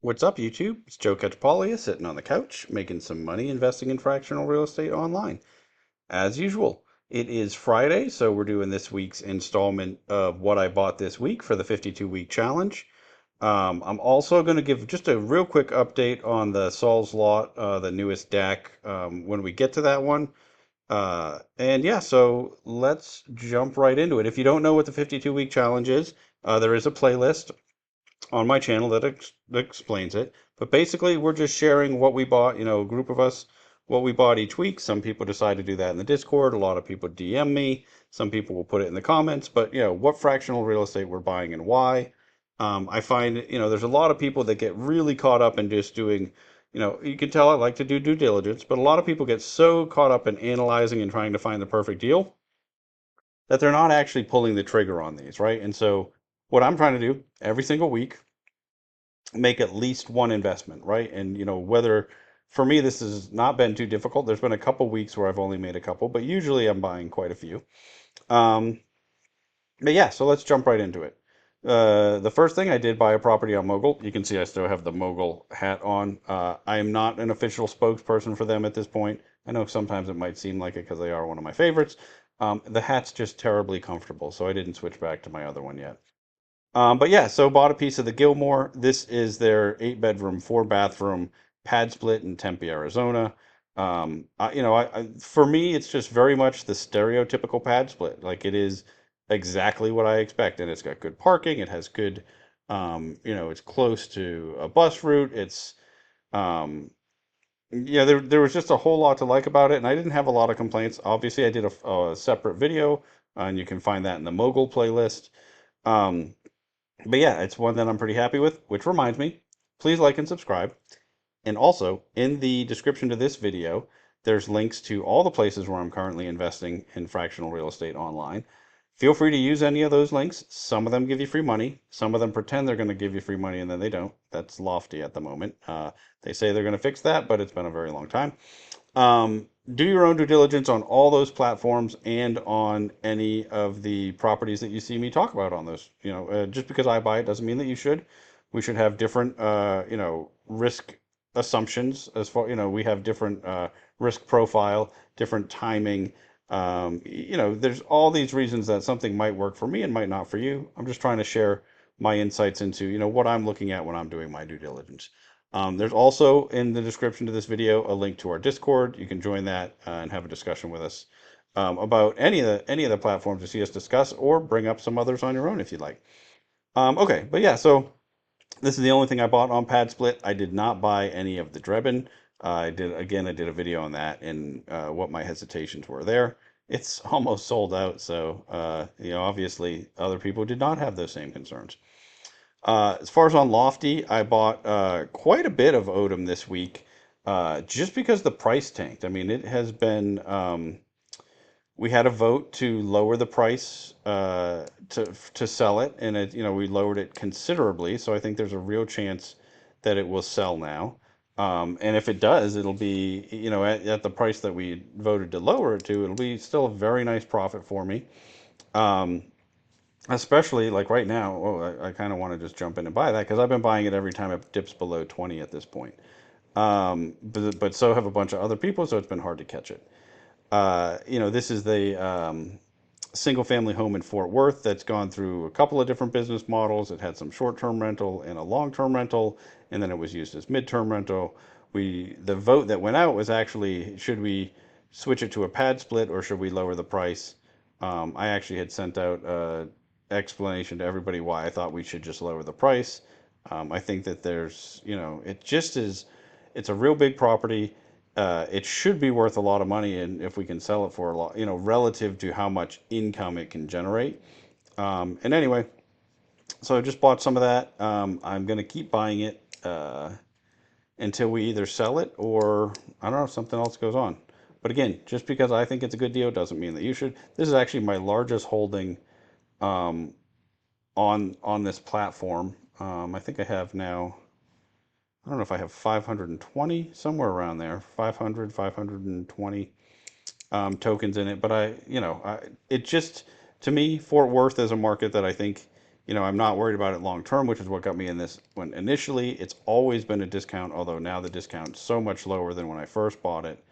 What's up, YouTube? It's Joe Catchpolia sitting on the couch making some money investing in fractional real estate online. As usual, it is Friday, so we're doing this week's installment of what I bought this week for the 52-week challenge. I'm also going to give just a real quick update on the Saul's Lot, the newest deck, when we get to that one. And yeah, so let's jump right into it. If you don't know what the 52-week challenge is, there is a playlist on my channel that explains it. But basically, we're just sharing what we bought, a group of us, what we bought each week. Some people decide to do that in the Discord. A lot of people DM me. Some people will put it in the comments. But, what fractional real estate we're buying and why. I find, there's a lot of people that get really caught up in just doing, you can tell I like to do due diligence, but a lot of people get so caught up in analyzing and trying to find the perfect deal that they're not actually pulling the trigger on these, right? And so, what I'm trying to do every single week make at least one investment, right? And whether for me this has not been too difficult. There's been a couple weeks where I've only made a couple, but usually I'm buying quite a few. Um, but yeah, so let's jump right into it. The first thing I did buy a property on Mogul. You can see I still have the Mogul hat on. I am not an official spokesperson for them at this point. I know sometimes it might seem like it because they are one of my favorites. The hat's just terribly comfortable, so I didn't switch back to my other one yet. But yeah, so bought a piece of the Gilmore. This is their 8 bedroom, 4 bathroom pad split in Tempe, Arizona. For me, it's just very much the stereotypical pad split. Like it is exactly what I expect, and it's got good parking. It has good, it's close to a bus route. Um, yeah, there was just a whole lot to like about it, and I didn't have a lot of complaints. Obviously, I did a separate video, and you can find that in the Mogul playlist. Um, but yeah, it's one that I'm pretty happy with, which reminds me, please like and subscribe. And also, in the description to this video, there's links to all the places where I'm currently investing in fractional real estate online. Feel free to use any of those links. Some of them give you free money. Some of them pretend they're going to give you free money and then they don't. That's lofty at the moment. They say they're going to fix that, but it's been a very long time. Do your own due diligence on all those platforms and on any of the properties that you see me talk about on those. Just because I buy it doesn't mean that you should. We should have different, risk assumptions as far, we have different risk profile, different timing. There's all these reasons that something might work for me and might not for you. I'm just trying to share my insights into, what I'm looking at when I'm doing my due diligence. There's also in the description to this video a link to our Discord. You can join that and have a discussion with us about any of the platforms you see us discuss, or bring up some others on your own if you'd like. Okay, but yeah, so this is the only thing I bought on Pad Split. I did not buy any of the Drebin. I did a video on that and what my hesitations were there. It's almost sold out, so obviously other people did not have those same concerns. As far as on Lofty, I bought quite a bit of Odom this week, just because the price tanked. I mean, it has been. We had a vote to lower the price to sell it, and we lowered it considerably. So I think there's a real chance that it will sell now. And if it does, it'll be at the price that we voted to lower it to. It'll be still a very nice profit for me. Um, Especially like right now, I kind of want to just jump in and buy that because I've been buying it every time it dips below 20 at this point. But so have a bunch of other people, so it's been hard to catch it. This is the single family home in Fort Worth that's gone through a couple of different business models. It had some short-term rental and a long-term rental, and then it was used as mid-term rental. The vote that went out was actually, should we switch it to a pad split or should we lower the price? I actually had sent out a explanation to everybody why I thought we should just lower the price. I think that it just is, it's a real big property. It should be worth a lot of money, and if we can sell it for a lot, relative to how much income it can generate. And anyway, so I just bought some of that. I'm going to keep buying it until we either sell it or I don't know, something else goes on. But again, just because I think it's a good deal doesn't mean that you should. This is actually my largest holding um, on this platform. I think I have now. I don't know if I have 520 somewhere around there, 500, 520 tokens in it. But it just, to me, Fort Worth is a market that I think I'm not worried about it long term, which is what got me in this one initially. It's always been a discount, although now the discount's so much lower than when I first bought it.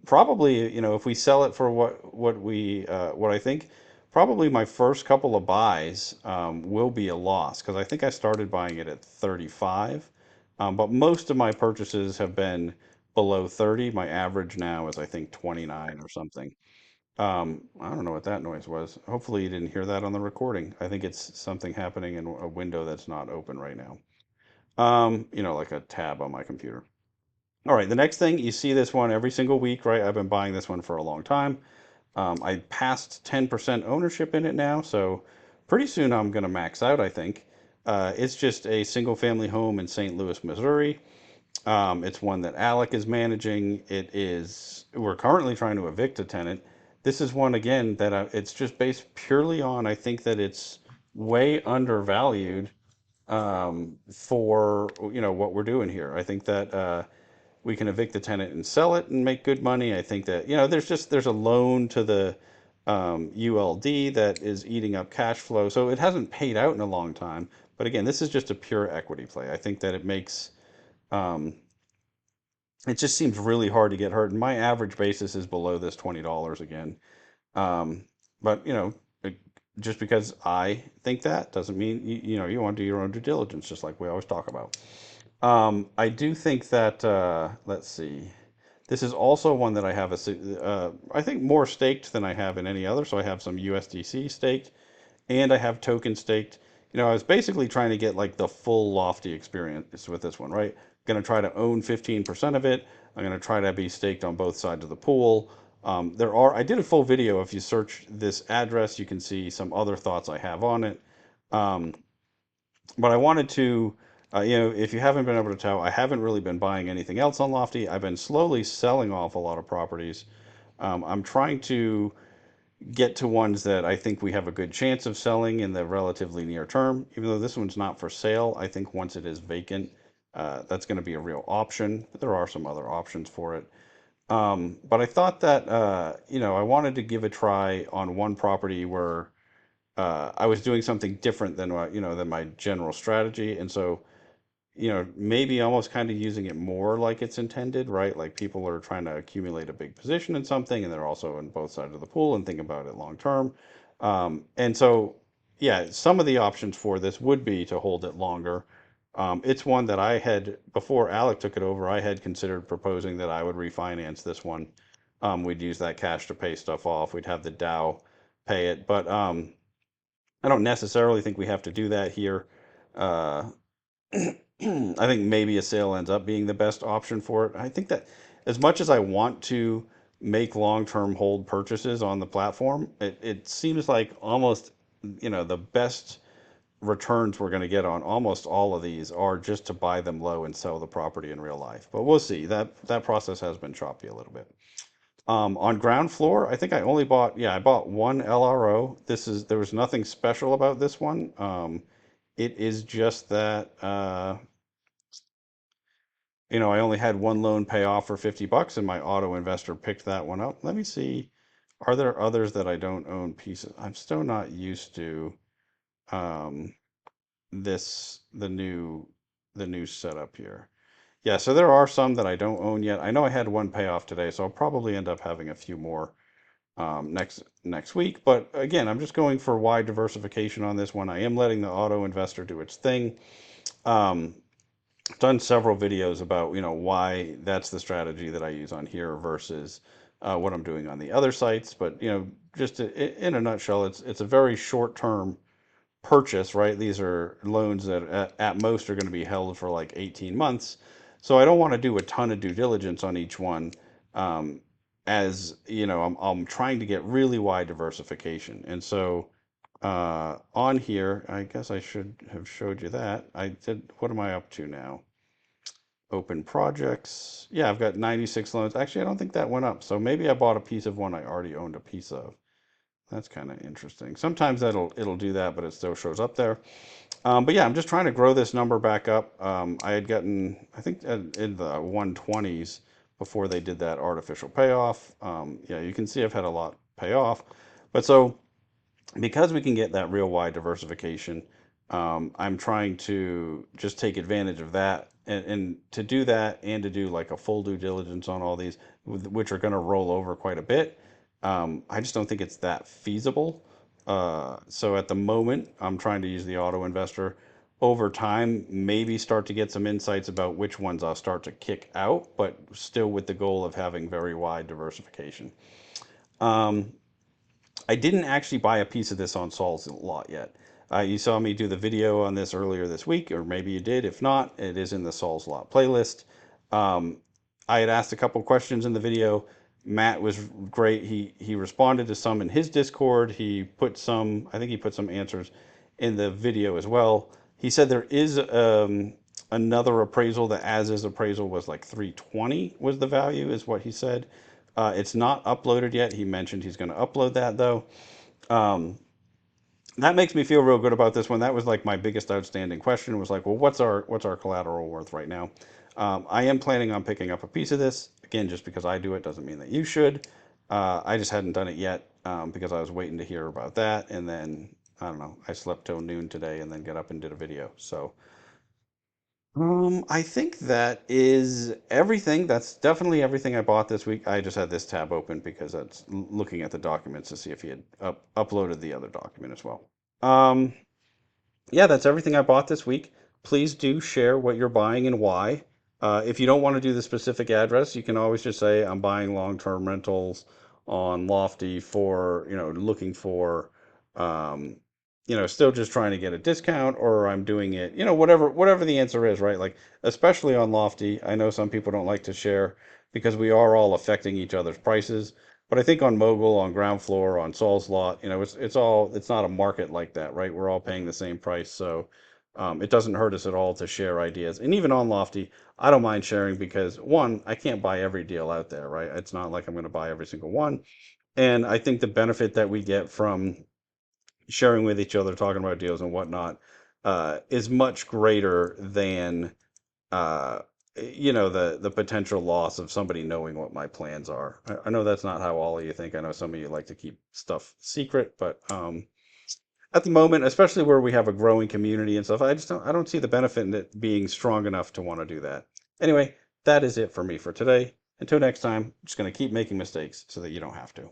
Probably, if we sell it for what I think, probably my first couple of buys will be a loss because I think I started buying it at 35, but most of my purchases have been below 30. My average now is I think 29 or something. I don't know what that noise was. Hopefully you didn't hear that on the recording. I think it's something happening in a window that's not open right now. Like a tab on my computer. All right, the next thing, you see this one every single week, right? I've been buying this one for a long time. I passed 10% ownership in it now, so pretty soon I'm going to max out, I think. It's just a single family home in St. Louis, Missouri. It's one that Alec is managing. We're currently trying to evict a tenant. This is one, again, that it's just based purely on, I think that it's way undervalued for, what we're doing here. I think that we can evict the tenant and sell it and make good money. I think that, there's a loan to the ULD that is eating up cash flow. So it hasn't paid out in a long time. But again, this is just a pure equity play. I think that um, it just seems really hard to get hurt. And my average basis is below this $20 again. Um, but, just because I think that doesn't mean, you want to do your own due diligence, just like we always talk about. I do think that, let's see, this is also one that I have I think more staked than I have in any other. So I have some USDC staked and I have token staked. I was basically trying to get like the full Lofty experience with this one, right? Going to try to own 15% of it. I'm going to try to be staked on both sides of the pool. I did a full video. If you search this address, you can see some other thoughts I have on it. Um, but I wanted to, if you haven't been able to tell, I haven't really been buying anything else on Lofty. I've been slowly selling off a lot of properties. I'm trying to get to ones that I think we have a good chance of selling in the relatively near term. Even though this one's not for sale, I think once it is vacant, that's going to be a real option. But there are some other options for it. But I thought that, I wanted to give a try on one property where I was doing something different than than my general strategy, and so maybe almost kind of using it more like it's intended, right? Like people are trying to accumulate a big position in something and they're also on both sides of the pool and think about it long term. And so, yeah, some of the options for this would be to hold it longer. It's one that I had, before Alec took it over, I had considered proposing that I would refinance this one. We'd use that cash to pay stuff off. We'd have the Dow pay it. But I don't necessarily think we have to do that here. Uh, I think maybe a sale ends up being the best option for it. I think that as much as I want to make long-term hold purchases on the platform, it seems like almost, the best returns we're going to get on almost all of these are just to buy them low and sell the property in real life. But we'll see. That process has been choppy a little bit. On ground floor, I think I bought one LRO. There was nothing special about this one. It is just that, I only had one loan pay off for $50 and my auto investor picked that one up. Let me see. Are there others that I don't own pieces? I'm still not used to um, this, the new setup here. Yeah, so there are some that I don't own yet. I know I had one payoff today, so I'll probably end up having a few more next week. But again, I'm just going for wide diversification on this one. I am letting the auto investor do its thing. Um, done several videos about why that's the strategy that I use on here versus what I'm doing on the other sites. But just in a nutshell, it's a very short term purchase, right? These are loans that at most are going to be held for like 18 months. So I don't want to do a ton of due diligence on each one. Um, as I'm trying to get really wide diversification, and so on here, I guess I should have showed you that. I did. What am I up to now? Open projects. Yeah, I've got 96 loans. Actually, I don't think that went up. So maybe I bought a piece of one I already owned a piece of. That's kind of interesting. Sometimes it'll do that, but it still shows up there. But yeah, I'm just trying to grow this number back up. I had gotten, I think, in the 120s before they did that artificial payoff. Yeah, you can see I've had a lot pay off. But so because we can get that real wide diversification, I'm trying to just take advantage of that. And to do that and to do like a full due diligence on all these, which are going to roll over quite a bit, I just don't think it's that feasible. So at the moment, I'm trying to use the auto investor. Over time, maybe start to get some insights about which ones I'll start to kick out, but still with the goal of having very wide diversification. Um, I didn't actually buy a piece of this on Saul's lot yet. You saw me do the video on this earlier this week, or maybe you did. If not, it is in the Saul's Lot playlist. Um, I had asked a couple questions in the video. Matt was great. He responded to some in his Discord. He put some, I think he put some answers in the video as well. He said there is another appraisal. The as is appraisal was like 320 was the value, is what he said. It's not uploaded yet. He mentioned he's going to upload that though. Um, that makes me feel real good about this one. That was like my biggest outstanding question was like, well, what's our collateral worth right now? I am planning on picking up a piece of this. Again, just because I do it doesn't mean that you should. I just hadn't done it yet because I was waiting to hear about that, and then I don't know. I slept till noon today, and then got up and did a video. So I think that is everything. That's definitely everything I bought this week. I just had this tab open because that's looking at the documents to see if he had uploaded the other document as well. Um, yeah, that's everything I bought this week. Please do share what you're buying and why. If you don't want to do the specific address, you can always just say I'm buying long-term rentals on Lofty for, looking for, um, still just trying to get a discount, or I'm doing it, whatever the answer is, right? Like, especially on Lofty, I know some people don't like to share because we are all affecting each other's prices. But I think on Mogul, on ground floor, on Saul's lot, it's not a market like that, right? We're all paying the same price, so it doesn't hurt us at all to share ideas. And even on Lofty, I don't mind sharing because one, I can't buy every deal out there, right? It's not like I'm going to buy every single one. And I think the benefit that we get from sharing with each other, talking about deals and whatnot, is much greater than uh, the potential loss of somebody knowing what my plans are. I know that's not how all of you think. I know some of you like to keep stuff secret, but at the moment, especially where we have a growing community and stuff, I don't see the benefit in it being strong enough to want to do that. Anyway, that is it for me for today. Until next time, I'm just going to keep making mistakes so that you don't have to.